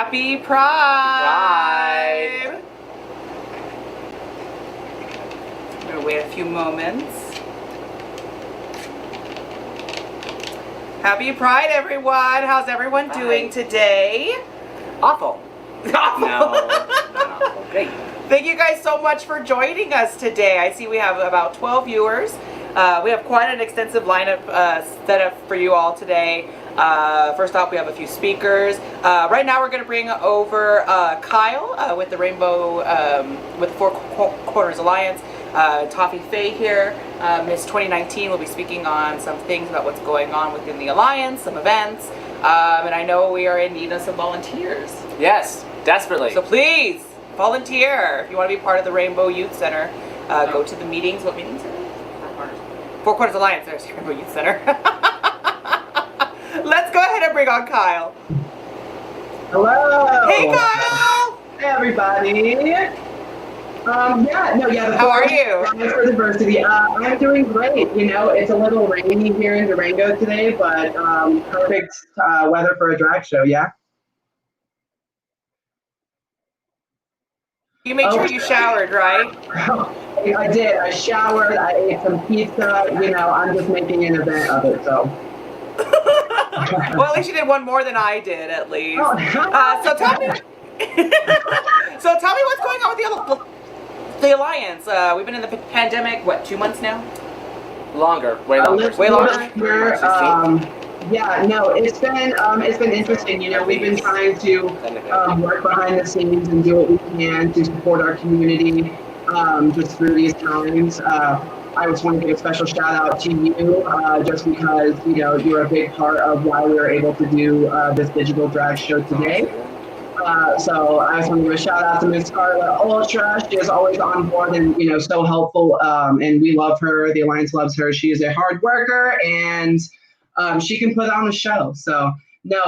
Happy Pride! I'm going to wait a few moments. Happy Pride, everyone! How's everyone doing today? Awful. Awful. No, not awful. Great. Thank you guys so much for joining us today. I see we have about 12 viewers. We have quite an extensive lineup set up for you all today. First off, we have a few speakers. Right now we're going to bring over Kyle with the Rainbow, with the Four Corners Alliance. Toffee Faye here, Miss 2019, will be speaking on some things about what's going on within the Alliance, some events, and I know we are in need of some volunteers. Yes, desperately. So please, volunteer. If you want to be part of the Rainbow Youth Center, go to the meetings. What meetings are they? Four Corners Alliance, there's the Rainbow Youth Center. Let's go ahead and bring on Kyle. Hello. Hey, Kyle. Hey, everybody. How are you? Thanks for diversity. I'm doing great. You know, it's a little rainy here in Durango today, but perfect weather for a drag show. Yeah. You made sure you showered, right? I did. I showered. I ate some pizza. You know, I'm just making an event of it. So. Well, at least you did one more than I did, at least. Oh. So tell me. So tell me what's going on with the Alliance. We've been in the pandemic, what, 2 months now? Longer, way longer. Way longer. Yeah, no, it's been interesting. You know, we've been trying to work behind the scenes and do what we can to support our community just through these times. I just want to give a special shout out to you, just because, you know, you're a big part of why we were able to do this digital drag show today. So I just want to give a shout out to Miss Scarlett Ultra. She is always on board and, you know, so helpful. And we love her. The Alliance loves her. She is a hard worker and she can put on a show. So no,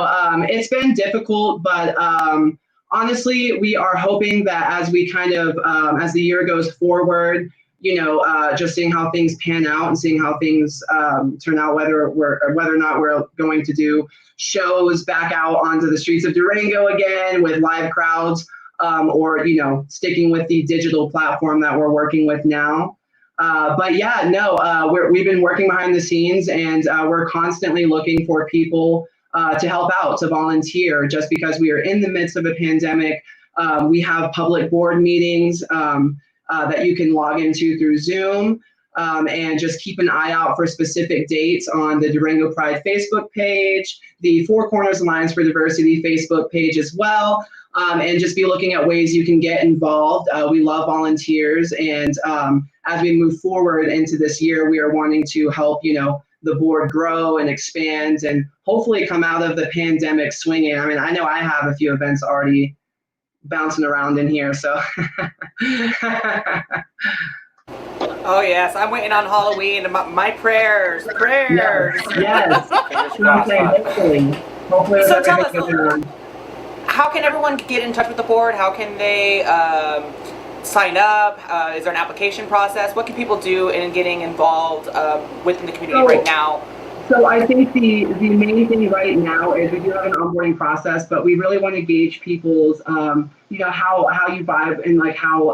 it's been difficult, but honestly, we are hoping that as we kind of, as the year goes forward, you know, just seeing how things pan out and seeing how things turn out, whether or not we're going to do shows back out onto the streets of Durango again with live crowds, or, you know, sticking with the digital platform that we're working with now. But yeah, no, we've been working behind the scenes, and we're constantly looking for people to help out, to volunteer. Just because we are in the midst of a pandemic, we have public board meetings that you can log into through Zoom, and just keep an eye out for specific dates on the Durango Pride Facebook page, the Four Corners Alliance for Diversity Facebook page as well, and just be looking at ways you can get involved. We love volunteers, and as we move forward into this year, we are wanting to help, you know, the board grow and expand and hopefully come out of the pandemic swinging. I mean, I know I have a few events already bouncing around in here, so. Oh yes, I'm waiting on Halloween. My prayers. Yes. Hopefully So tell us, how can everyone get in touch with the board? How can they sign up? Is there an application process? What can people do in getting involved within the community right now? So I think the main thing right now is we do have an onboarding process, but we really want to gauge people's, you know, how you vibe and like how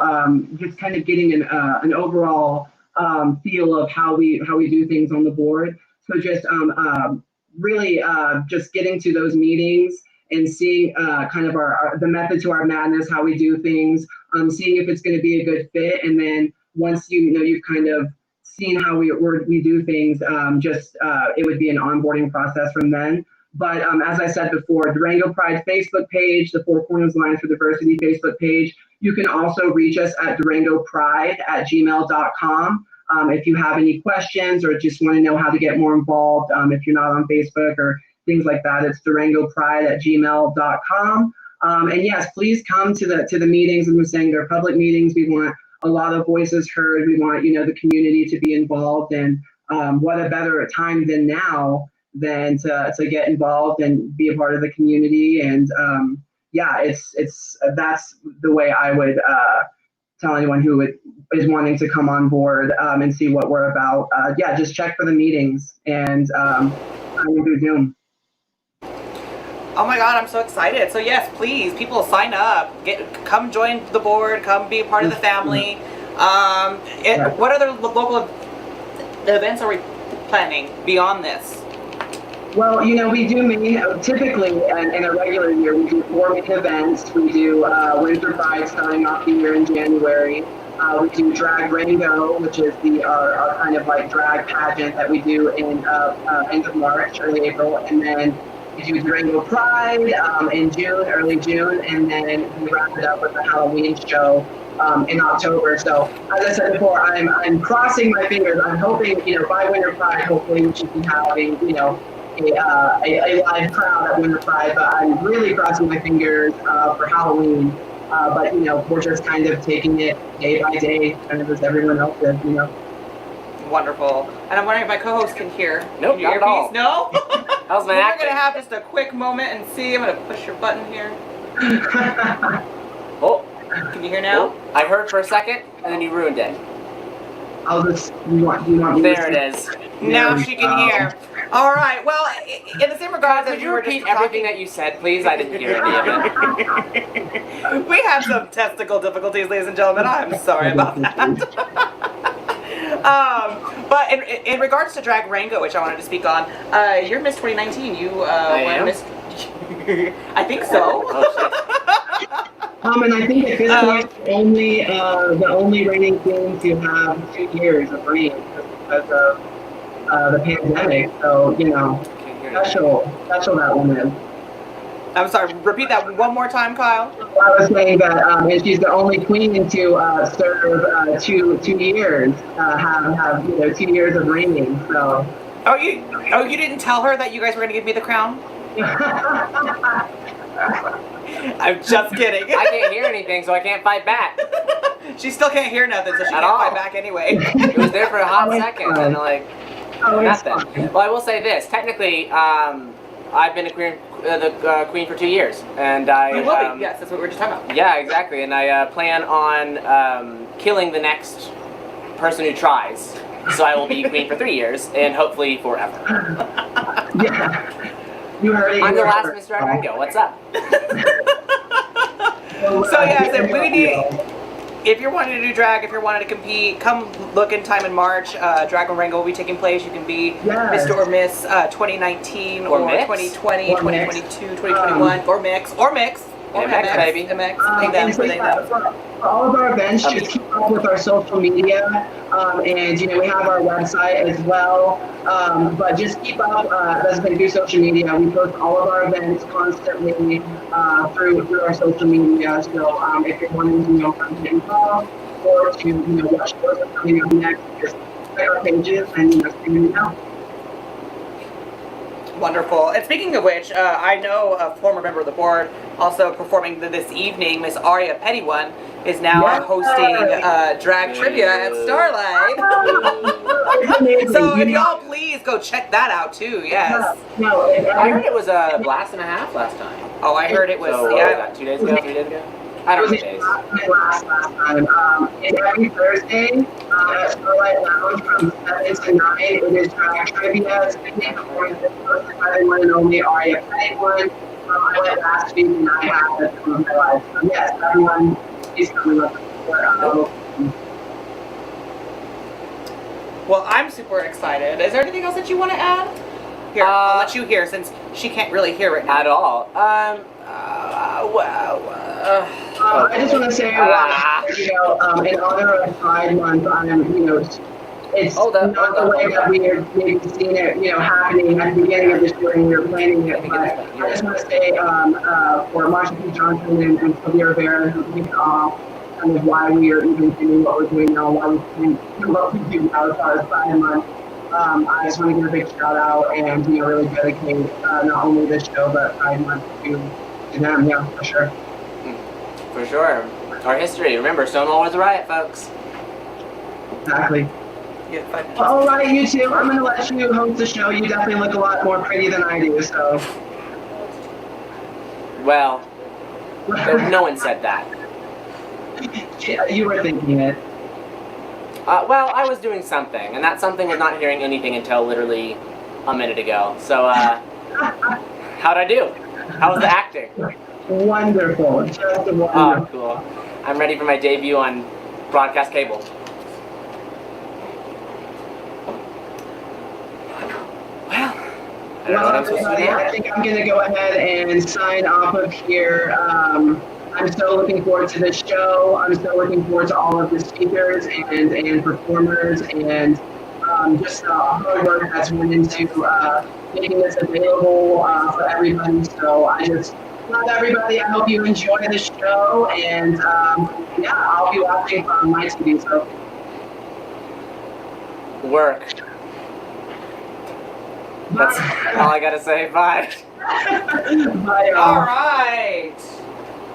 just kind of getting an overall feel of how we do things on the board. So just really just getting to those meetings and seeing kind of the method to our madness, how we do things, seeing if it's going to be a good fit, and then once you've kind of seen how we do things, it would be an onboarding process from then. But as I said before, Durango Pride Facebook page, the Four Corners Alliance for Diversity Facebook page. You can also reach us at durangopride@gmail.com if you have any questions or just want to know how to get more involved. If you're not on Facebook or things like that, it's durangopride@gmail.com. And yes, please come to the meetings. I'm saying they're public meetings. We want a lot of voices heard. We want, you know, the community to be involved, and what a better time than now than to get involved and be a part of the community. And yeah, that's the way I would tell anyone who is wanting to come on board and see what we're about. Yeah, just check for the meetings and sign into Zoom. Oh my God, I'm so excited. So yes, please, people sign up. Come join the board. Come be a part of the family. What other local events are we planning beyond this? Well, you know, we do typically in a regular year, we do 4 main events. We do Winter Pride starting off the year in January. We do Drag Rango, which is our kind of like drag pageant that we do in end of March, early April, and then we do Durango Pride in June, early June, and then we wrap it up with the Halloween show in October. So as I said before, I'm crossing my fingers. I'm hoping, you know, by Winter Pride, hopefully we should be having, you know, a live crowd at Winter Pride, but I'm really crossing my fingers for Halloween. But, you know, we're just kind of taking it day by day, kind of as everyone else is, you know. Wonderful. And I'm wondering if my co-host can hear. Nope, Can you not at all. No? How's my We're acting? going to have just a quick moment and see. I'm going to push your button here. Oh, Can you hear now? I heard for a second, and then you ruined it. I'll just, you want me There to it is. Now she can hear. All right. Well, in the same regard as Could you you were repeat just everything talking, that you said, please? I didn't hear any of it. we have some technical difficulties, ladies and gentlemen. I'm sorry about that. But in regards to Drag Rango, which I wanted to speak on, you're Miss 2019. You I were am? Miss. I think so. Oh, and I think at this point, the only reigning queen to have 2 years of reign because of the pandemic. So, you know, shit. Can't hear you. special that one is. I'm sorry. Repeat that one more time, Kyle. I was saying that, and she's the only queen to serve 2 years, have you know 2 years of reigning. So. Oh, you didn't tell her that you guys were going to give me the crown? I'm just kidding. I can't hear anything, so I can't fight back. She still can't hear nothing, so she At can't all. fight back anyway. It was there for a hot second, and like, It's nothing. fine. Well, I will say this. Technically, I've been the queen for 2 years, and I. You will be. Yes, that's what we were just talking about. Yeah, exactly, and I plan on killing the next person who tries. So I will be queen for 3 years, and hopefully forever. Yeah. You heard it. I'm the here last first. Mr. Rango. What's up? So yes, if we need, if you're wanting to do drag, if you're wanting to compete, come look in time in March. Dragon Rango will be taking place. You can be Yes. Mr. or Miss 2019 Or or mix. 2020, Or 2022, 2021, or mix, or mix. Or Yeah, mix, baby. The mix. And For them. for all of our events, just keep up with our social media, and you know we have our website as well. But just keep up. That's been through social media. We post all of our events constantly through our social media. So if you're wanting to come get involved or to watch shows that are coming up next, just check our pages and figure it out. Wonderful. And speaking of which, I know a former member of the board also performing this evening, Miss Aria Pettyone, is now Yes. hosting drag trivia at Starlight. So if y'all please go check that out too. Yes. No, I heard it was a blast and a half last time. Oh, I heard it was. So, what was that, 2 days ago, 3 days ago? I don't know the days. last time. It's every Thursday at Starlight Lounge from 7 to 9. It is drag trivia. Speaking of one, hosted by the one and only Aria Pettyone. I went last week and I had it from my life. So yes, everyone is coming up for Well, I'm super excited. Is there anything else that you want to add? Here, I'll let you hear since she can't really hear right now. At all. I just want to say, in honor of Pride Month, it's Hold up, not the way that we have maybe seen it, happening at the beginning of this year when we were planning it. But I just want to say, for Marsha P. Johnson and Sylvia Rivera, who kicked off kind of why we are even doing what we're doing now, why we do what we do now as far as Pride Month. I just want to give a big shout out and really dedicate not only this show but Pride Month to them. Yeah, for sure. For sure. Our history. Remember, Stonewall was a riot, folks. Exactly. Yeah, 5 minutes. All right, you two. I'm gonna let you host the show. You definitely look a lot more pretty than I do. So. Well, no one said that. Yeah, you were thinking it. Well, I was doing something, and that something was not hearing anything until literally a minute ago. So, how'd I do? How was the acting? Wonderful, just wonderful. Oh, cool. I'm ready for my debut on broadcast cable. Well, I don't know what I'm supposed to do now. I think I'm going to go ahead and sign off of here. I'm so looking forward to this show. I'm so looking forward to all of the speakers and performers and just the hard work that's went into making this available for everybody. So I just love everybody. I hope you enjoy the show. And yeah, I'll be watching from my TV. So Work. That's all I gotta say. Bye. bye, All right.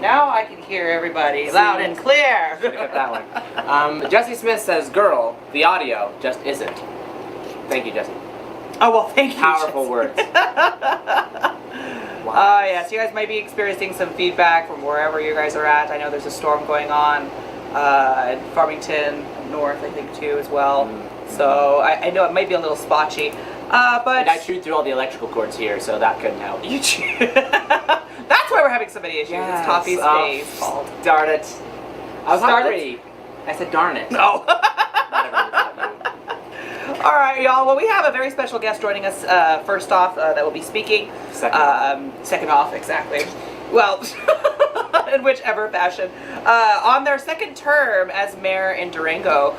Now I can hear everybody loud and clear. Look at that one. Jesse Smith says, "Girl, the audio just isn't." Thank you, Jesse. Oh, well, thank you. Powerful words. Oh, yes. You guys might be experiencing some feedback from wherever you guys are at. I know there's a storm going on in Farmington North, I think, too, as well. So I know it might be a little spotchy. But And I chewed through all the electrical cords here, so that couldn't help. That's why we're having so many issues. Yes. It's Toffee's Oh, Dave's fault. Darn it. I was Darn not it? ready. I said darn it. No. Not everyone thought you. All right, y'all. Well, we have a very special guest joining us. First off, that will be speaking. Second off, exactly. Well, in whichever fashion. On their second term as mayor in Durango,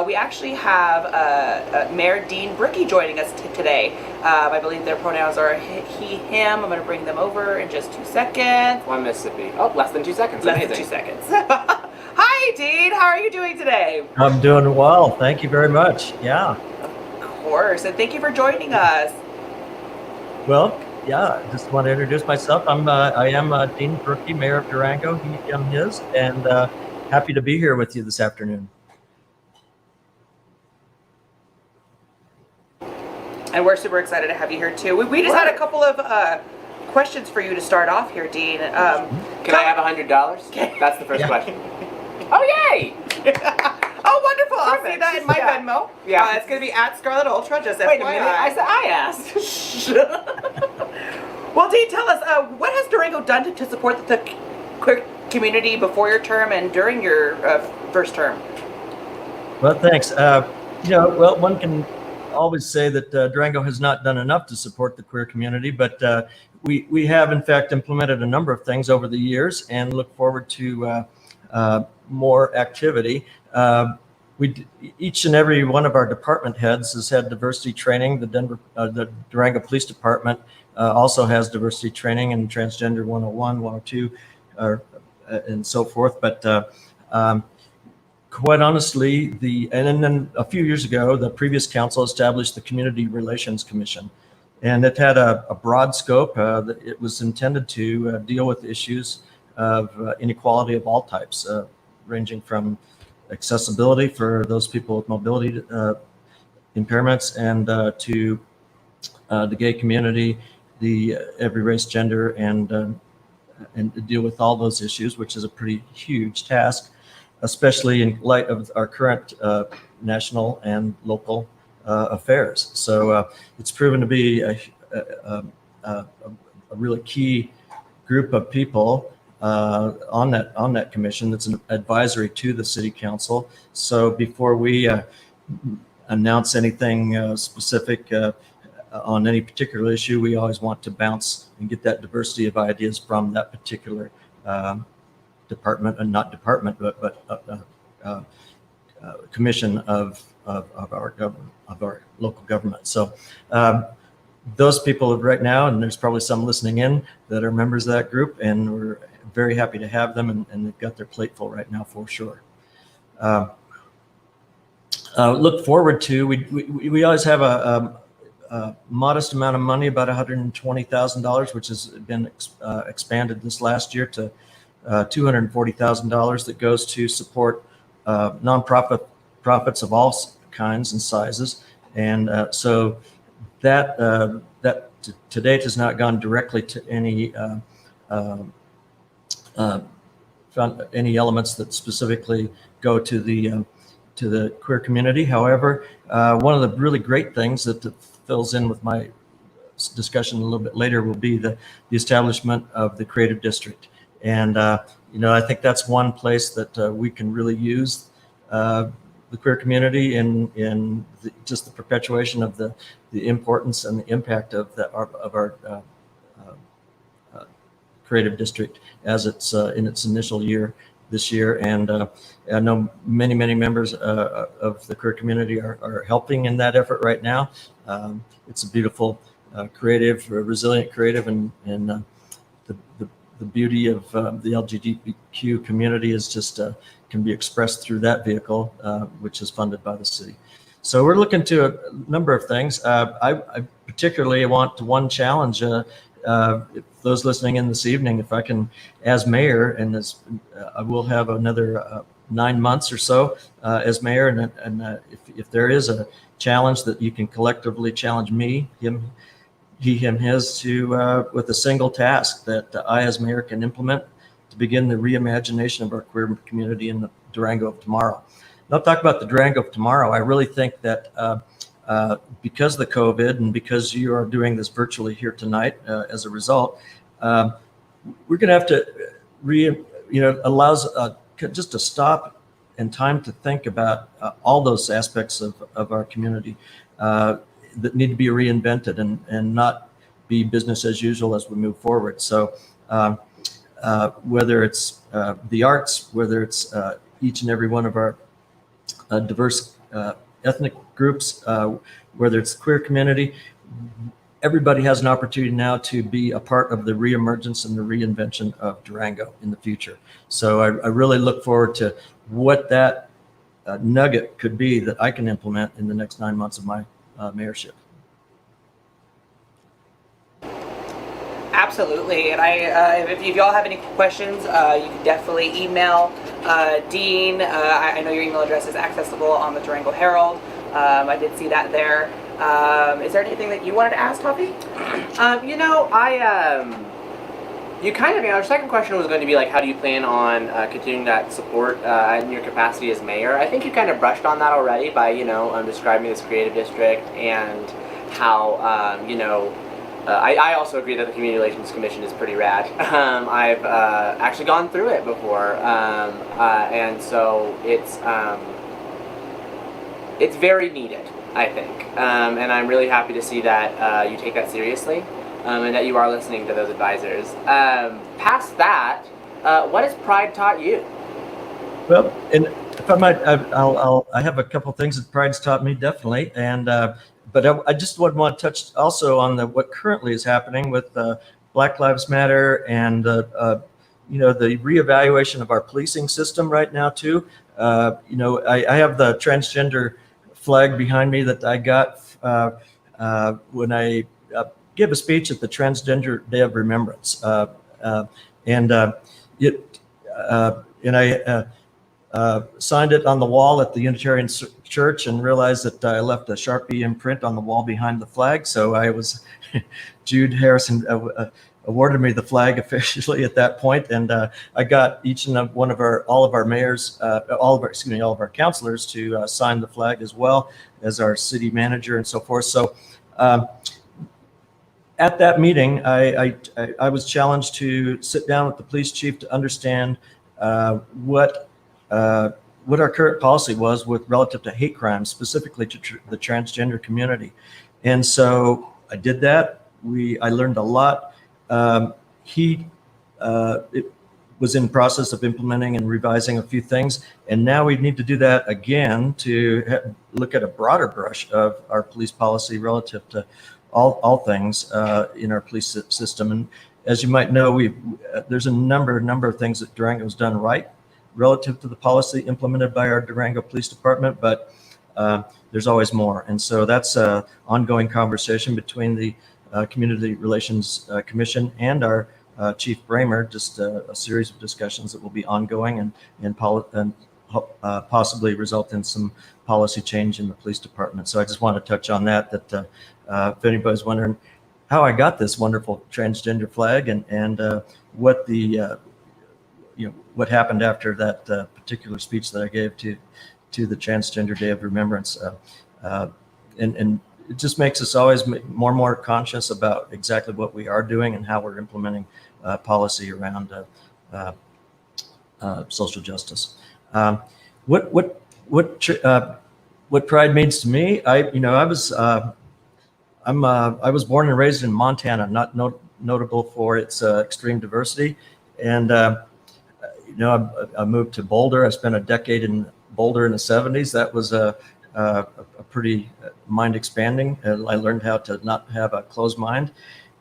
we actually have Mayor Dean Brookie joining us today. I believe their pronouns are he, him. I'm going to bring them over in just 2 seconds. One Mississippi. Oh, less than 2 seconds. Less Amazing. than 2 seconds. Hi, Dean. How are you doing today? I'm doing well. Thank you very much. Yeah. Of course, and thank you for joining us. Well, yeah, just want to introduce myself. I am Dean Brookie, Mayor of Durango, he, him, his, and happy to be here with you this afternoon. And we're super excited to have you here too. We just had a couple of questions for you to start off here, Dean. Can I have $100? That's the first question. Oh, yay! Oh, wonderful. I'll see Perfect. that in my Yeah. Venmo. Yeah. It's going to be at Scarlett Ultra, just Wait a FYI. minute. I asked. Well, Dean, tell us, what has Durango done to support the queer community before your term and during your first term? Well, thanks. Well, one can always say that Durango has not done enough to support the queer community, but we have, in fact, implemented a number of things over the years and look forward to more activity. Each and every one of our department heads has had diversity training. The Durango Police Department also has diversity training in Transgender 101, 102, and so forth. But quite honestly, and then a few years ago, the previous council established the Community Relations Commission, and it had a broad scope. It was intended to deal with issues of inequality of all types, ranging from accessibility for those people with mobility impairments and to the gay community, the every race, gender, and to deal with all those issues, which is a pretty huge task, especially in light of our current national and local affairs. So it's proven to be a really key group of people on that commission that's an advisory to the city council. So before we announce anything specific on any particular issue, we always want to bounce and get that diversity of ideas from that particular department, and not department, but commission of our local government. So those people right now, and there's probably some listening in that are members of that group, and we're very happy to have them, and they've got their plate full right now for sure. Look forward to, we always have a modest amount of money, about $120,000, which has been expanded this last year to $240,000 that goes to support nonprofits of all kinds and sizes. And so that to date has not gone directly to any elements that specifically go to the queer community. However, one of the really great things that fills in with my discussion a little bit later will be the establishment of the creative district. And, I think that's one place that we can really use the queer community in just the perpetuation of the importance and the impact of our creative district as it's in its initial year this year. And I know many members of the queer community are helping in that effort right now. It's a beautiful, creative, resilient creative, and the beauty of the LGBTQ community is just can be expressed through that vehicle, which is funded by the city. So we're looking to a number of things. I particularly want to one challenge if those listening in this evening, if I can, as mayor, and I will have another 9 months or so as mayor, and if there is a challenge that you can collectively challenge me, he, him, his, to with a single task that I as mayor can implement to begin the reimagination of our queer community in the Durango of tomorrow. And I'll talk about the Durango of tomorrow. I really think that because of the COVID and because you are doing this virtually here tonight as a result, we're going to have to allows just to stop and time to think about all those aspects of our community that need to be reinvented and not be business as usual as we move forward. So whether it's the arts, whether it's each and every one of our diverse ethnic groups, whether it's the queer community, everybody has an opportunity now to be a part of the reemergence and the reinvention of Durango in the future. So I really look forward to what that nugget could be that I can implement in the next 9 months of my mayorship. Absolutely, and if y'all have any questions, you can definitely email Dean. I know your email address is accessible on the Durango Herald. I did see that there. Is there anything that you wanted to ask, Toppy? Our second question was going to be like, how do you plan on continuing that support in your capacity as mayor? I think you kind of brushed on that already by, describing this creative district and how, I also agree that the Community Relations Commission is pretty rad. I've actually gone through it before, and so it's very needed, I think, and I'm really happy to see that you take that seriously, and that you are listening to those advisors. Past that, what has Pride taught you? Well, and if I might, I have a couple things that Pride's taught me, definitely, and but I just would want to touch also on what currently is happening with Black Lives Matter and the reevaluation of our policing system right now too. I have the transgender flag behind me that I got when I gave a speech at the Transgender Day of Remembrance, and I signed it on the wall at the Unitarian Church and realized that I left a Sharpie imprint on the wall behind the flag. So Jude Harrison awarded me the flag officially at that point, and I got each and all of our mayors, all of our councilors to sign the flag as well as our city manager and so forth. So at that meeting, I was challenged to sit down with the police chief to understand what our current policy was with relative to hate crimes, specifically to the transgender community. And so I did that. I learned a lot. He was in the process of implementing and revising a few things. And now we need to do that again to look at a broader brush of our police policy relative to all things in our police system. And as you might know, there's a number of things that Durango's done right relative to the policy implemented by our Durango Police Department, but there's always more. And so that's an ongoing conversation between the Community Relations Commission and our Chief Bramer, just a series of discussions that will be ongoing and possibly result in some policy change in the police department. So I just want to touch on that if anybody's wondering how I got this wonderful transgender flag and what what happened after that particular speech that I gave to the Transgender Day of Remembrance. And it just makes us always more and more conscious about exactly what we are doing and how we're implementing policy around social justice. What Pride means to me, I was born and raised in Montana, not notable for its extreme diversity, and I moved to Boulder. I spent a decade in Boulder in the 70s. That was a pretty mind expanding. I learned how to not have a closed mind,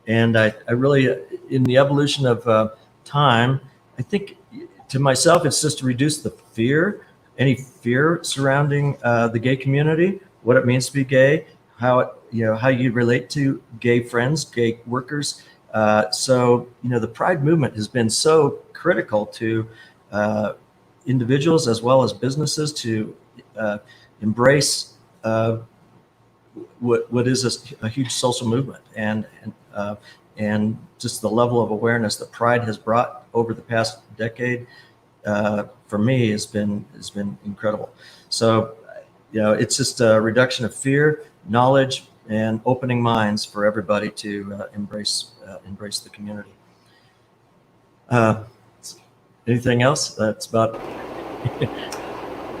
and I really, in the evolution of time, I think to myself, it's just to reduce the fear, any fear surrounding the gay community, what it means to be gay, how you relate to gay friends, gay workers. So the Pride movement has been so critical to individuals as well as businesses to embrace what is a huge social movement, and just the level of awareness that Pride has brought over the past decade, for me, has been incredible. So, it's just a reduction of fear, knowledge, and opening minds for everybody to embrace the community. Anything else? That's about.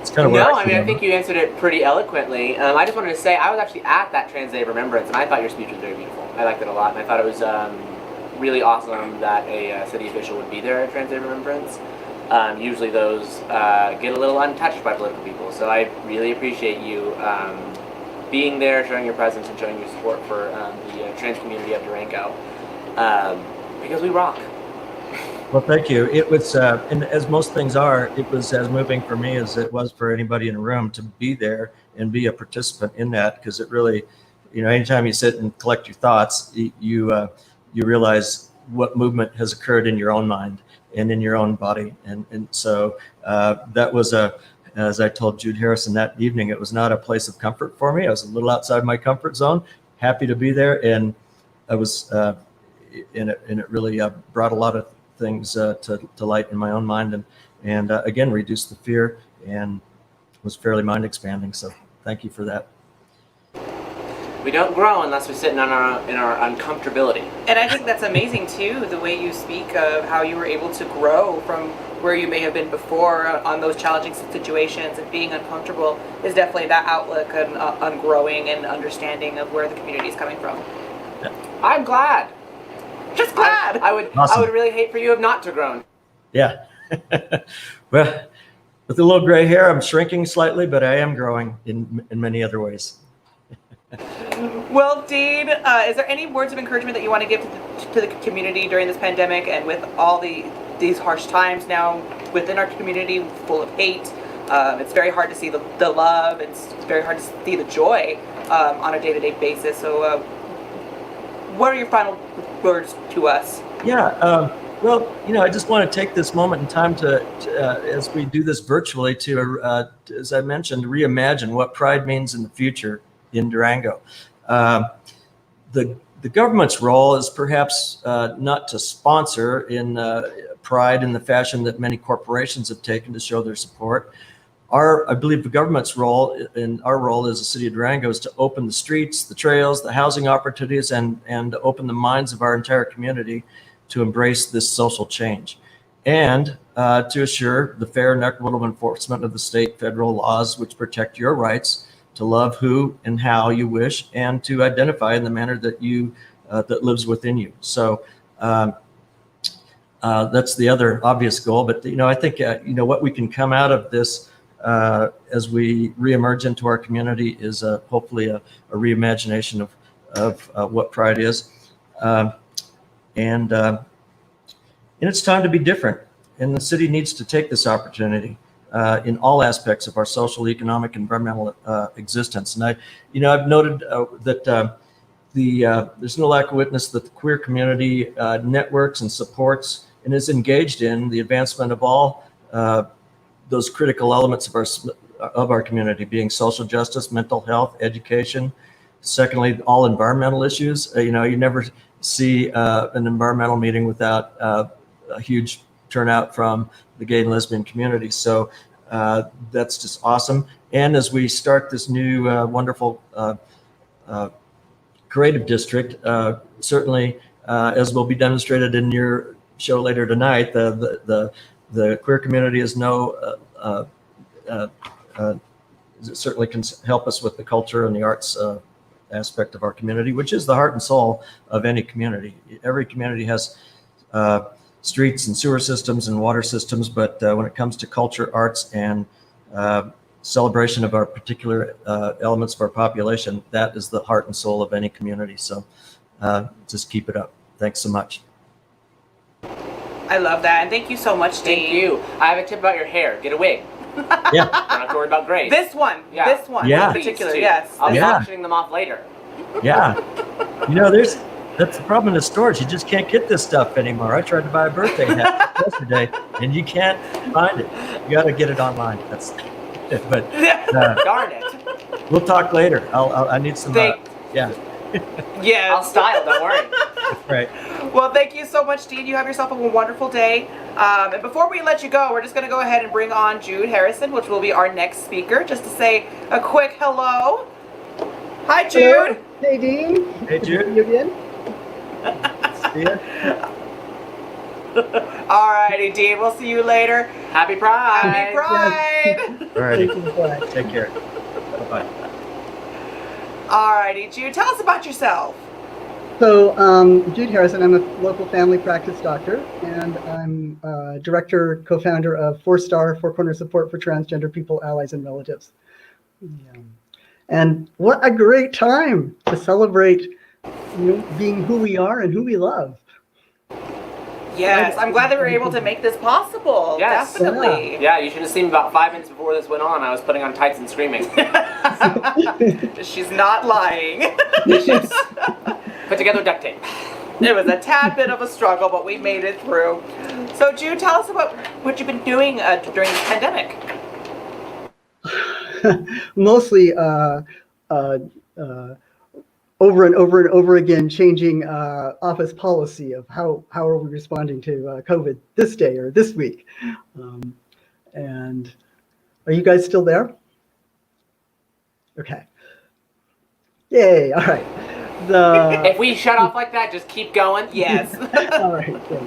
It's kind of no. I mean, I think you answered it pretty eloquently. I just wanted to say I was actually at that Trans Day of Remembrance, and I thought your speech was very beautiful. I liked it a lot, and I thought it was really awesome that a city official would be there at Trans Day of Remembrance. Usually those get a little untouched by political people, so I really appreciate you being there, showing your presence, and showing your support for the trans community of Durango, because we rock. Well, thank you. It was, and as most things are, it was as moving for me as it was for anybody in the room to be there and be a participant in that, because it really, anytime you sit and collect your thoughts, you realize what movement has occurred in your own mind and in your own body. And so that was as I told Jude Harrison that evening, it was not a place of comfort for me. I was a little outside my comfort zone, happy to be there. And I was, and it really brought a lot of things to light in my own mind, and again, reduced the fear, and was fairly mind expanding. So thank you for that. We don't grow unless we sit in our uncomfortability. And I think that's amazing too, the way you speak of how you were able to grow from where you may have been before on those challenging situations, and being uncomfortable is definitely that outlook on growing and understanding of where the community is coming from. Yeah. I'm glad. Just glad. I would really hate for you have not to grown. Yeah. Well, with a little gray hair, I'm shrinking slightly, but I am growing in many other ways. Well, Dean, is there any words of encouragement that you want to give to the community during this pandemic, and with all these harsh times now within our community full of hate? It's very hard to see the love, and it's very hard to see the joy on a day-to-day basis. So what are your final words to us? Yeah, well, I just want to take this moment in time to as we do this virtually, to, as I mentioned, reimagine what Pride means in the future in Durango. The government's role is perhaps not to sponsor in Pride in the fashion that many corporations have taken to show their support. I believe the government's role, and our role as the city of Durango, is to open the streets, the trails, the housing opportunities, and to open the minds of our entire community to embrace this social change, and to assure the fair and equitable enforcement of the state, federal laws which protect your rights to love who and how you wish, and to identify in the manner that that lives within you. So that's the other obvious goal. But I think what we can come out of this as we reemerge into our community is hopefully a reimagination of what Pride is, and it's time to be different. And the city needs to take this opportunity in all aspects of our social, economic, environmental existence. And I've noted that there's no lack of witness that the queer community networks and supports and is engaged in the advancement of all those critical elements of our community, being social justice, mental health, education. Secondly, all environmental issues. You never see an environmental meeting without a huge turnout from the gay and lesbian community. So that's just awesome. And as we start this new wonderful creative district. Certainly, as will be demonstrated in your show later tonight, the queer community is certainly can help us with the culture and the arts aspect of our community, which is the heart and soul of any community. Every community has streets and sewer systems and water systems, but when it comes to culture, arts, and celebration of our particular elements of our population, that is the heart and soul of any community. So just keep it up. Thanks so much. I love that, and thank you so much, Dean. Thank you. I have a tip about your hair. Get a wig. Yeah. Don't have to worry about grace. This one, Yeah. this one Yeah. in particular, yes. I'll be Yeah. auctioning them off later. Yeah. That's the problem in the stores. You just can't get this stuff anymore. I tried to buy a birthday hat yesterday, and you can't find it. You got to get it online. But Darn it. we'll talk later. I need some. Yeah. Yes. I'll style, don't worry. Right. Well, thank you so much, Dean. You have yourself a wonderful day. And before we let you go, we're just going to go ahead and bring on Jude Harrison, which will be our next speaker, just to say a quick hello. Hi, Jude. Hello. Hey, Dean. Hey, Jude. You again? See ya. All righty, Dean. We'll see you later. Happy Pride. Happy Pride. All righty. Thank you. Bye. Take care. Bye-bye. All righty, Jude. Tell us about yourself. So, Jude Harrison, I'm a local family practice doctor, and I'm director, co-founder of 4-Star, Four Corner Support for Transgender People, Allies, and Relatives. And what a great time to celebrate, being who we are and who we love. Yes, I'm glad that we were able to make this possible. Yes. Definitely. Yeah, you should have seen about 5 minutes before this went on. I was putting on tights and screaming. She's not lying. Put together duct tape. It was a tad bit of a struggle, but we made it through. So, Jude, tell us about what you've been doing during the pandemic. Mostly over and over and over again, changing office policy of how are we responding to COVID this day or this week. And are you guys still there? Okay. Yay, all right. If we shut off like that, just keep going. Yes. All right. Good.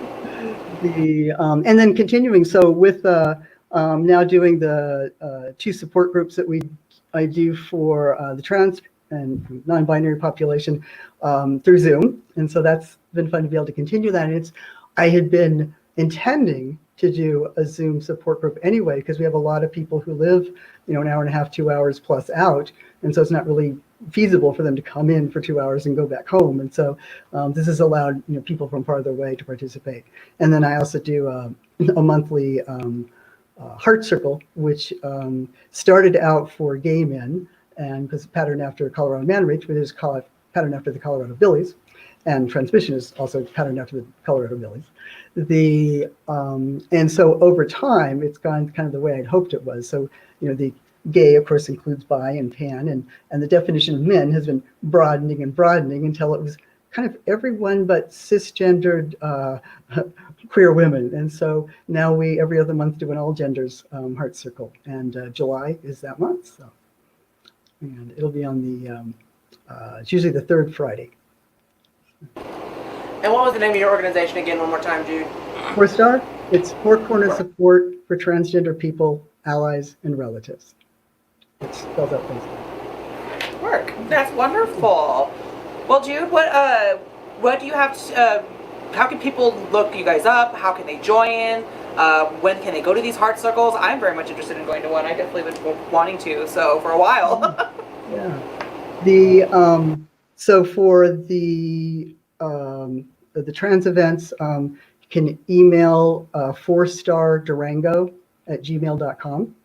And then continuing, so with now doing the 2 support groups that I do for the trans and non-binary population through Zoom, and so that's been fun to be able to continue that. And I had been intending to do a Zoom support group anyway, because we have a lot of people who live, an hour and a half, 2 hours plus out, and so it's not really feasible for them to come in for 2 hours and go back home. And so this has allowed people from farther away to participate. And then I also do a monthly heart circle, which started out for gay men, and because patterned after Colorado Man Reach, but is patterned after the Colorado Billies, and transmission is also patterned after the Colorado Billies. And so over time, it's gone kind of the way I'd hoped it was. So the gay, of course, includes bi and pan, and the definition of men has been broadening and broadening until it was kind of everyone but cisgendered queer women. And so now we every other month do an all genders heart circle, and July is that month. So, and it'll be on the it's usually the 3rd Friday. And what was the name of your organization again, one more time, Jude? 4-Star. It's Four Corner Support for Transgender People, Allies, and Relatives. It's spelled out basically. Work. That's wonderful. Well, Jude, what do you have? How can people look you guys up? How can they join? When can they go to these heart circles? I'm very much interested in going to one. I definitely been wanting to, so for a while. Yeah. So for the trans events, you can email 4stardurango@gmail.com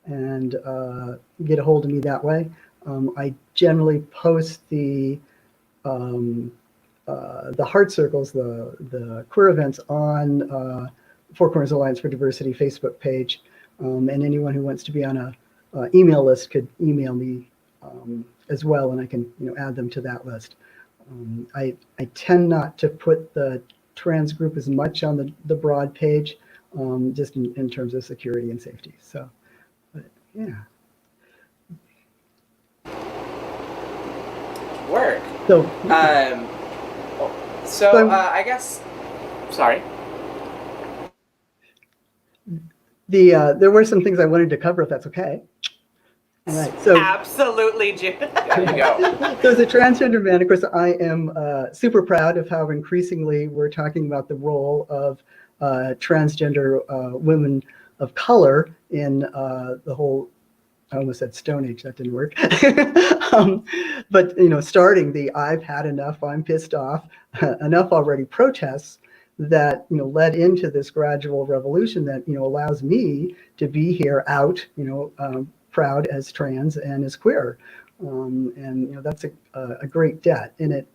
and get a hold of me that way. I generally post the heart circles, the queer events on Four Corners Alliance for Diversity Facebook page, and anyone who wants to be on a email list could email me as well, and I can add them to that list. I tend not to put the trans group as much on the broad page, just in terms of security and safety. So, but yeah. Work. So, I guess. Sorry. there were some things I wanted to cover, if that's okay. All right. So Absolutely, Jude. There you go. So as a transgender man, of course, I am super proud of how increasingly we're talking about the role of transgender women of color in the whole, I almost said Stone Age, that didn't work. But, starting the I've had enough, I'm pissed off, enough already protests that, led into this gradual revolution that, allows me to be here out, proud as trans and as queer. And that's a great debt. And it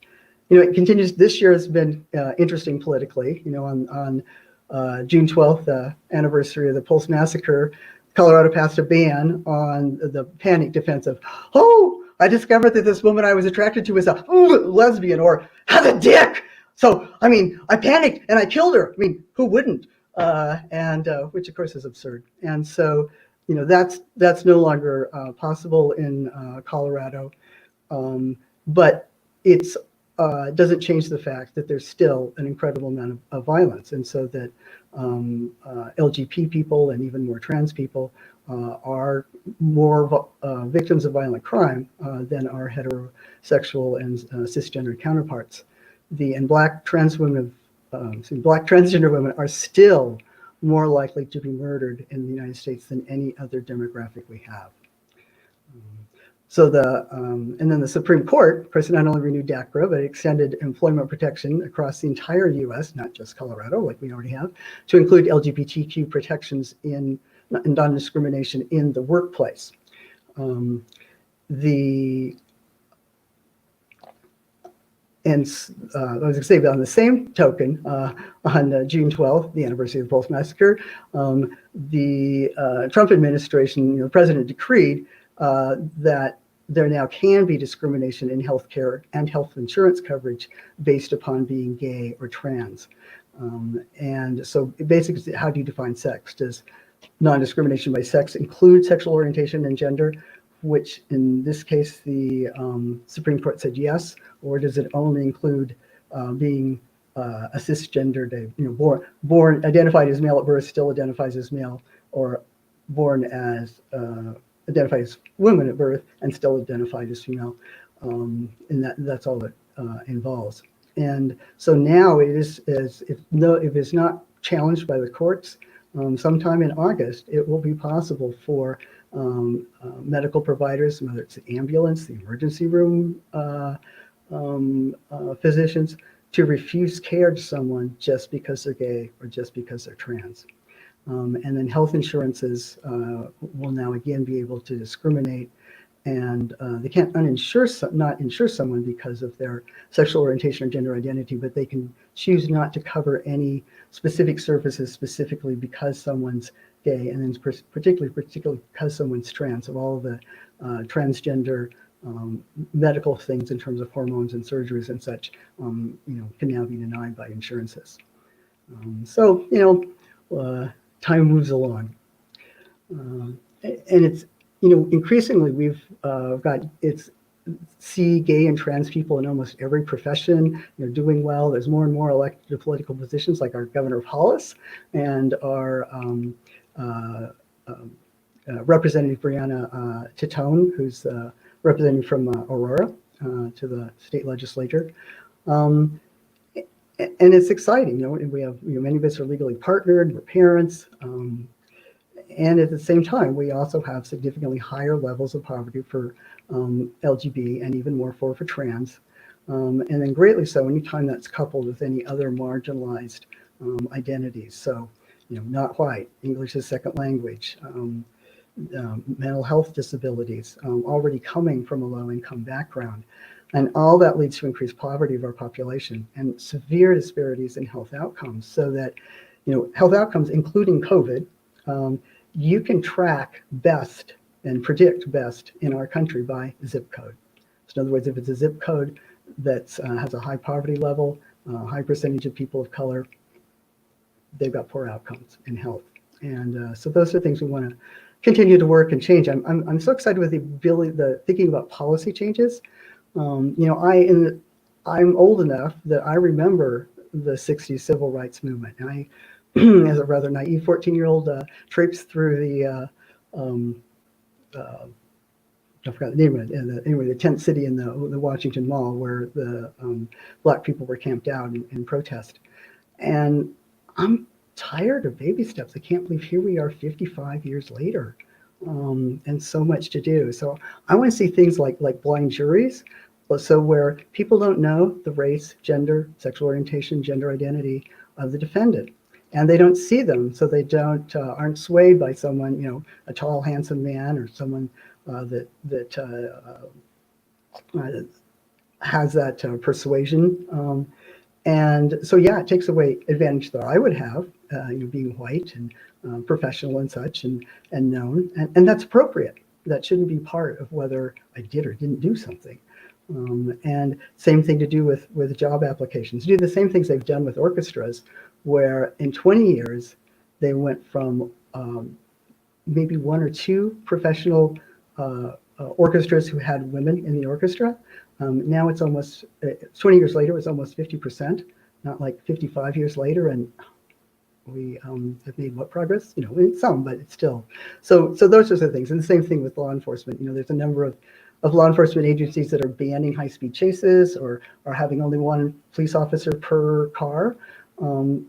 continues. This year has been interesting politically. On June 12th, the anniversary of the Pulse Massacre, Colorado passed a ban on the panic defense of, oh, I discovered that this woman I was attracted to is a lesbian or has a dick. So, I panicked and I killed her. Who wouldn't? And which of course is absurd. And so, that's no longer possible in Colorado, but it's doesn't change the fact that there's still an incredible amount of violence, and so that LGBT people and even more trans people are more victims of violent crime than our heterosexual and cisgender counterparts. Black transgender women are still more likely to be murdered in the United States than any other demographic we have. So and then the Supreme Court, of course, not only renewed DACRA, but extended employment protection across the entire U.S., not just Colorado, like we already have, to include LGBTQ protections in non-discrimination in the workplace. And I was going to say, but on the same token, on June 12th, the anniversary of the Pulse Massacre, the Trump administration, the president decreed that there now can be discrimination in healthcare and health insurance coverage based upon being gay or trans. And so basically, how do you define sex? Does non-discrimination by sex include sexual orientation and gender, which in this case, the Supreme Court said yes, or does it only include being a cisgender, born identified as male at birth, still identifies as male, or born as identified as woman at birth and still identified as female, and that's all it involves. And so now it is, if it's not challenged by the courts, sometime in August, it will be possible for medical providers, whether it's the ambulance, the emergency room physicians, to refuse care to someone just because they're gay or just because they're trans. And then health insurances will now again be able to discriminate, and they can't not insure someone because of their sexual orientation or gender identity, but they can choose not to cover any specific services specifically because someone's gay, and then particularly because someone's trans. Of all the transgender medical things in terms of hormones and surgeries and such, can now be denied by insurances. Time moves along, and it's increasingly we've see gay and trans people in almost every profession, doing well. There's more and more elected to political positions, like our Governor of Hollis and our Representative Brianna Titone, who's representing from Aurora to the state legislature. And it's exciting, and we have, many of us are legally partnered, we're parents, and at the same time, we also have significantly higher levels of poverty for LGBT and even more for trans, and then greatly so anytime that's coupled with any other marginalized identities. So, not white, English as second language, mental health disabilities, already coming from a low-income background. And all that leads to increased poverty of our population and severe disparities in health outcomes, so that, health outcomes, including COVID, you can track best and predict best in our country by zip code. So in other words, if it's a zip code that has a high poverty level, high percentage of people of color, they've got poor outcomes in health. And so those are things we want to continue to work and change. I'm so excited with the thinking about policy changes. I'm old enough that I remember the 60s civil rights movement. And I, as a rather naive 14-year-old, traipsed through I forgot the name of it, anyway, the tent city in the Washington Mall where the Black people were camped out in protest. And I'm tired of baby steps. I can't believe here we are 55 years later, and so much to do. So I want to see things like blind juries, so where people don't know the race, gender, sexual orientation, gender identity of the defendant, and they don't see them, so they aren't swayed by someone, a tall, handsome man or someone that has that persuasion. And so, yeah, it takes away advantage that I would have, being white and professional and such and known. And that's appropriate. That shouldn't be part of whether I did or didn't do something. And same thing to do with job applications. Do the same things they've done with orchestras, where in 20 years, they went from maybe one or two professional orchestras who had women in the orchestra. Now it's almost 20 years later, it's almost 50%, not like 55 years later. And we have made what progress? Some, but it's still. So those sorts of things. And the same thing with law enforcement. There's a number of law enforcement agencies that are banning high-speed chases or are having only one police officer per car,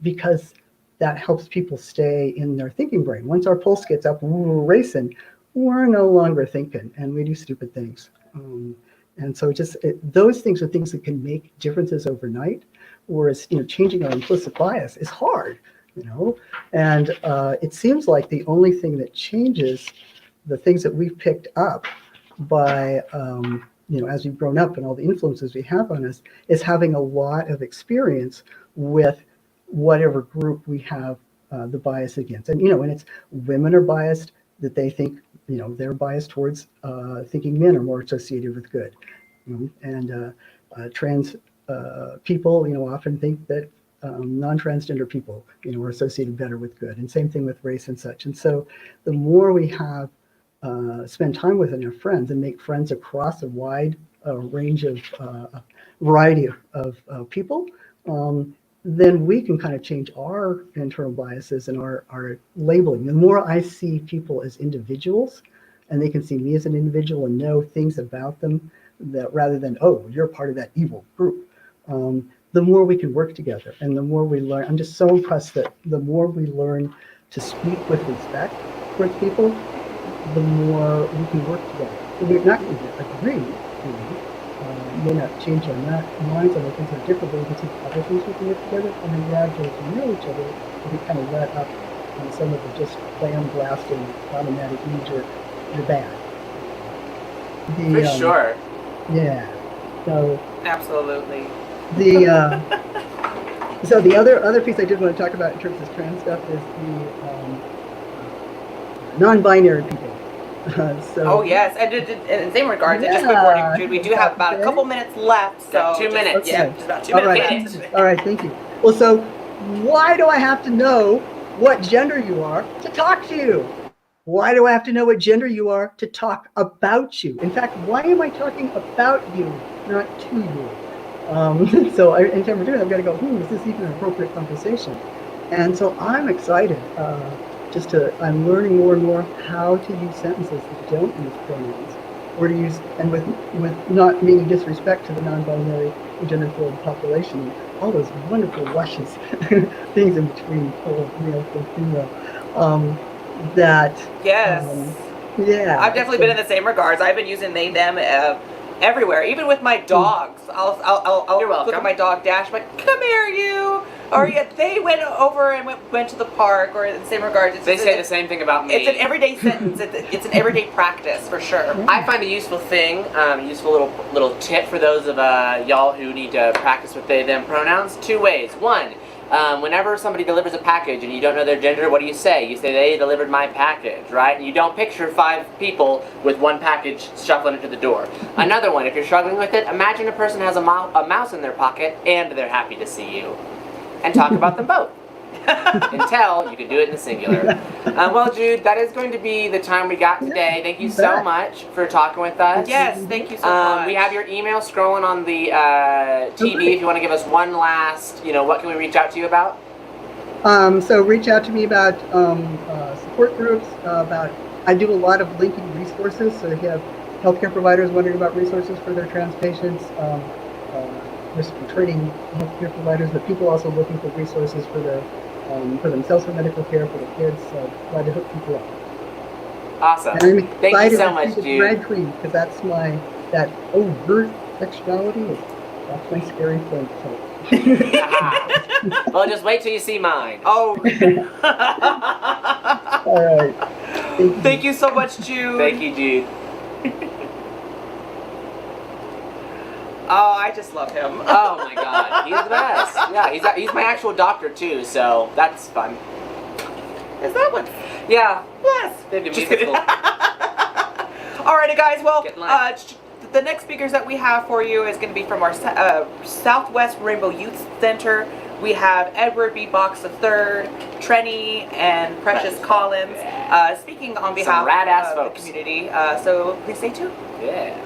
because that helps people stay in their thinking brain. Once our pulse gets up, we're racing, we're no longer thinking, and we do stupid things. And so those things are things that can make differences overnight, whereas changing our implicit bias is hard. And it seems like the only thing that changes the things that we've picked up by as we've grown up and all the influences we have on us is having a lot of experience with whatever group we have the bias against. And and it's women are biased that they think they're biased towards thinking men are more associated with good, and trans people often think that non-transgender people are associated better with good, and same thing with race and such. And so the more we have spend time with our friends and make friends across a wide range of variety of people, then we can kind of change our internal biases and our labeling. The more I see people as individuals, and they can see me as an individual and know things about them, that rather than, oh, you're part of that evil group, the more we can work together and the more we learn. I'm just so impressed that the more we learn to speak with respect towards people, the more we can work together. We're not going to agree, may not change our minds on the things that are different, but we can see other things we can work together, and then gradually to know each other, we can kind of let up on some of the just blam blasting automatic knee-jerk, you're bad. For sure. Yeah. So Absolutely. So the other piece I did want to talk about in terms of trans stuff is the non-binary people. Oh yes, and in the same regards, and just quick warning, Jude, we do have about a couple minutes left, so 2 minutes. Yeah, just about 2 minutes. All right, thank you. Well, so why do I have to know what gender you are to talk to you? Why do I have to know what gender you are to talk about you? In fact, why am I talking about you, not to you? So anytime we're doing it, I've got to go, is this even an appropriate conversation? And so I'm excited. I'm learning more and more how to use sentences that don't use pronouns, or to use, and with not meaning disrespect to the non-binary and gender-fluid population, all those wonderful luscious things in between male and female. Yes. Yeah. I've definitely been in the same regards. I've been using they, them everywhere, even with my dogs. I'll You're welcome. look at my dog Dash, like, come here, you. Or they went over and went to the park, or in the same regards. They say the same thing about me. It's an everyday sentence. It's an everyday practice for sure. I find a useful thing, useful little tip for those of y'all who need to practice with they, them pronouns. 2 ways. 1, whenever somebody delivers a package and you don't know their gender, what do? You say they delivered my package, right? And you don't picture 5 people with 1 package shuffling it to the door. Another one, if you're struggling with it, imagine a person has a mouse in their pocket and they're happy to see you. And talk about them both. until you can do it in the singular. Well, Jude, that is going to be the time we got today. Thank you so much for talking with us. Yes, thank you so much. We have your email scrolling on the TV if you want to give us one last, what can we reach out to you about? So reach out to me about support groups, I do a lot of linking resources. So if you have healthcare providers wondering about resources for their trans patients, there's training healthcare providers, but people also looking for resources for themselves for medical care for their kids. So glad to hook people up. Awesome. And I'm Thank you so excited much, to see the Jude. drag queen, because that's that overt sexuality. That's my scary thing. So. Well, just wait till you see mine. Oh. All right. Thank you so much, Jude. Thank you, Jude. Oh, I just love him. Oh my God, he's the best. Yeah, he's my actual doctor too, so that's fun. Is that what? Yeah. Yes. They've been Just musical. Alrighty, guys. Well, Get in line. the next speakers that we have for you is going to be from our Southwest Rainbow Youth Center. We have Edward B. Box III, Trenni, and Precious Collins speaking on behalf rad-ass of folks. the community. So please stay tuned. Yeah.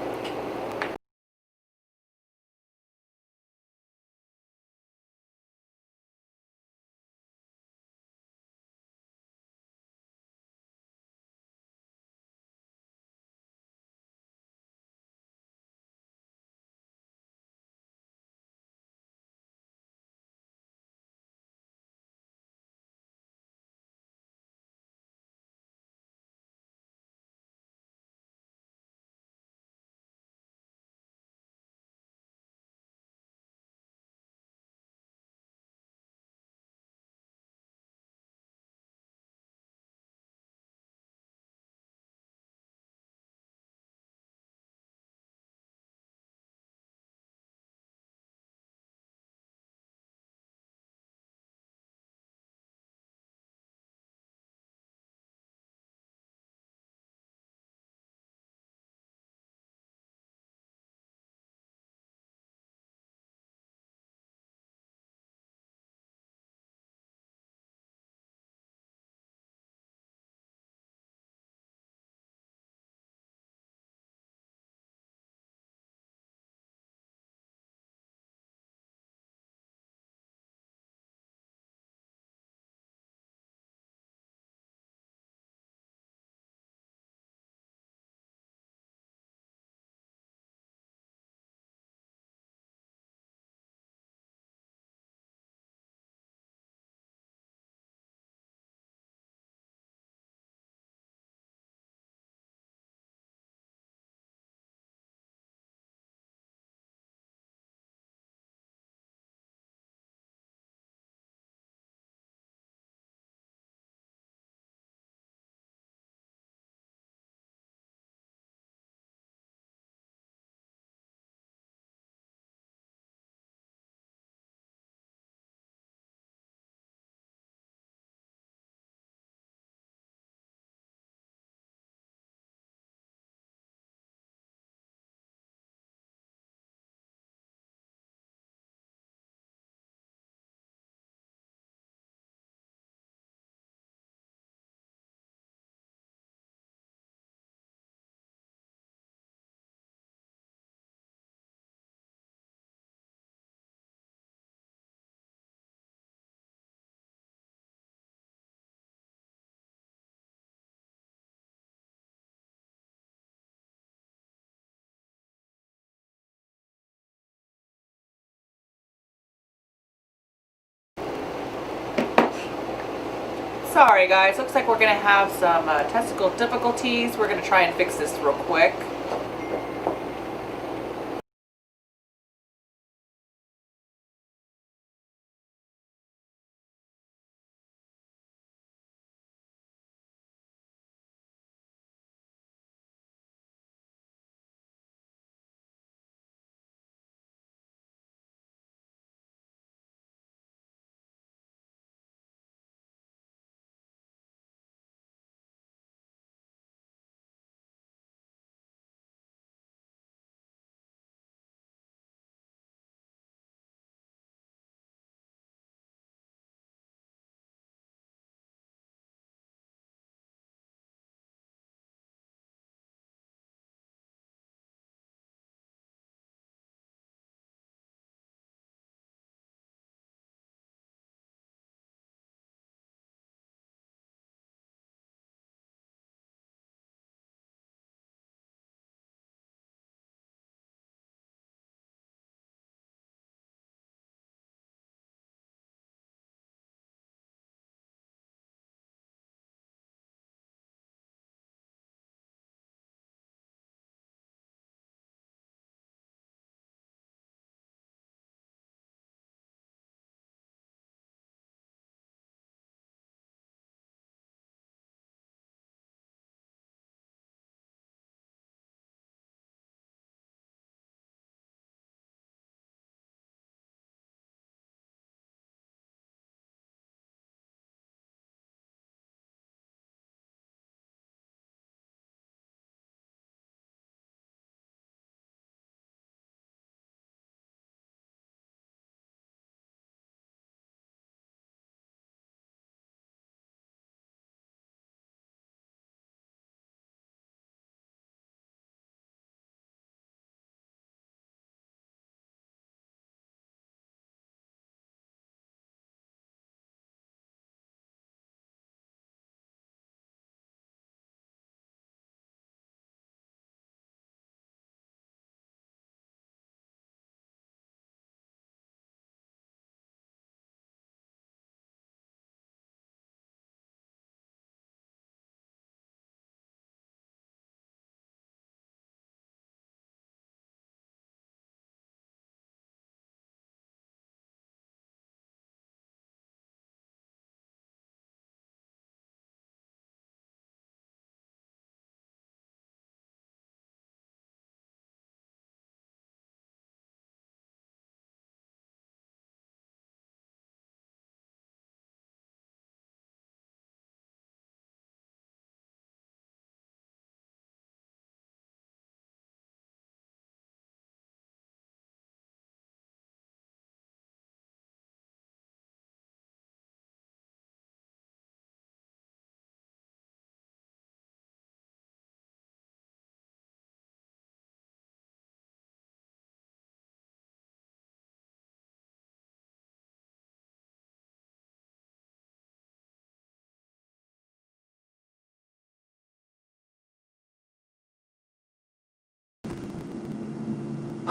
Sorry, guys. Looks like we're going to have some technical difficulties. We're going to try and fix this real quick.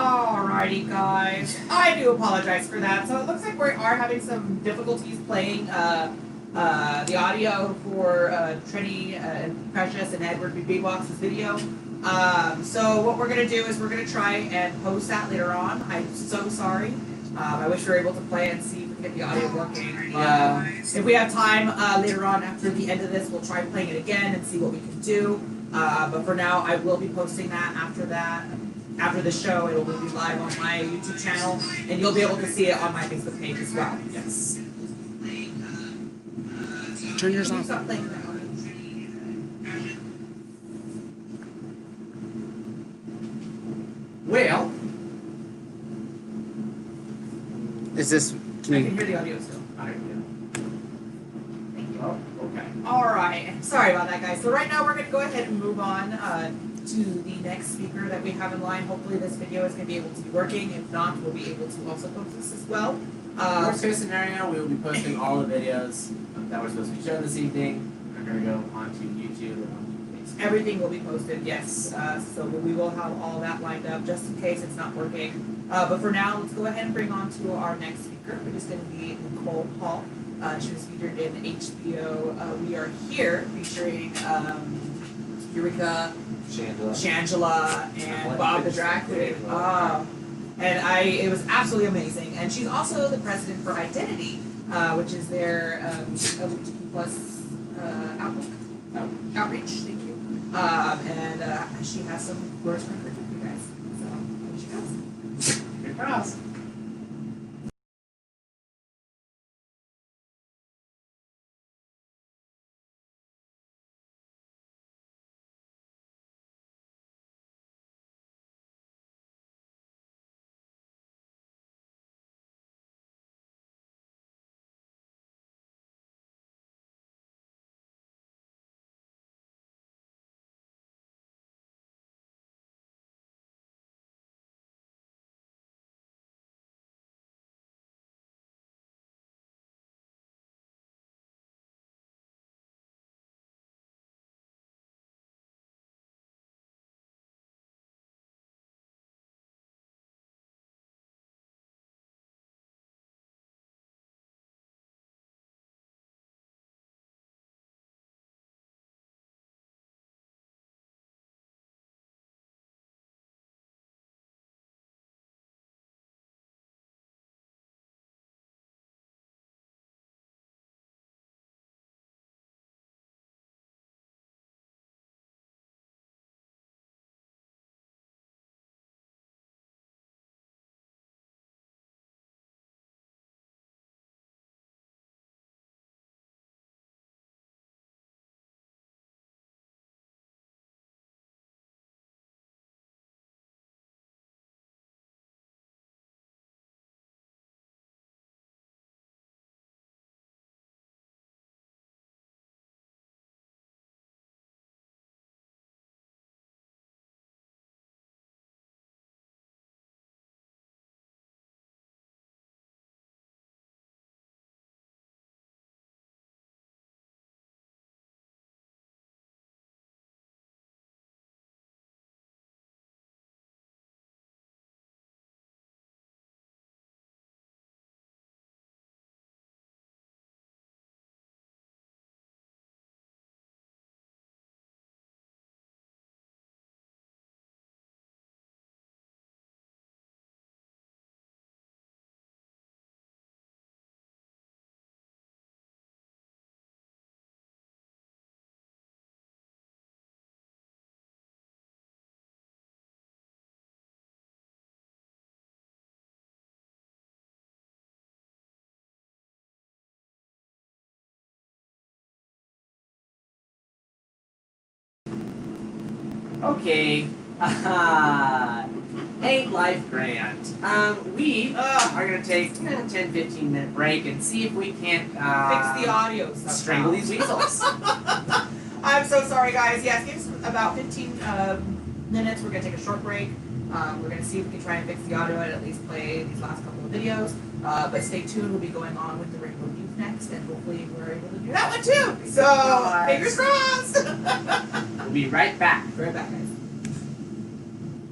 Alrighty, guys. I do apologize for that. So it looks like we are having some difficulties playing the audio for Trenni and Precious and Edward Big Box's video. So what we're gonna do is we're gonna try and post that later on. I'm so sorry. I wish we were able to play and see if we can get the audio working. If we have time later on after the end of this, we'll try playing it again and see what we can do. But for now, I will be posting that after that. After the show, it will be live on my YouTube channel, and you'll be able to see it on my Facebook page as well. Yes. Turn yours on. Stop playing now. Well, Is this? I can hear the audio still. Thank you. Oh, okay. All right. Sorry about that, guys. So right now we're going to go ahead and move on to the next speaker that we have in line. Hopefully this video is going to be able to be working. If not, we'll be able to also post this as well. Worst case scenario, we will be posting all the videos that we're supposed to be showing this evening. They're going to go onto YouTube and onto Facebook. Everything will be posted, yes. So we will have all that lined up just in case it's not working. But for now, let's go ahead and bring on to our next speaker, which is going to be Nicole Hall. She was featured in HBO We Are Here, featuring Eureka, Shangela, and Bob the Drag Queen. And it was absolutely amazing. And she's also the president for Identity, which is their LGBTQ plus outreach. Thank you. And she has some words for encouragement for you guys. So here she goes. Here it goes. Okay. Ain't life grand? We are going to take a 10-15 minute break and see if we can't Fix the audio somehow. strangle these weasels. I'm so sorry, guys. Yes, give us about 15 minutes. We're going to take a short break. We're going to see if we can try and fix the audio and at least play these last couple of videos. But stay tuned. We'll be going on with the Rainbow Youth next, and hopefully we're able to do that one too. So, fingers crossed. We'll be right back. Right back, guys.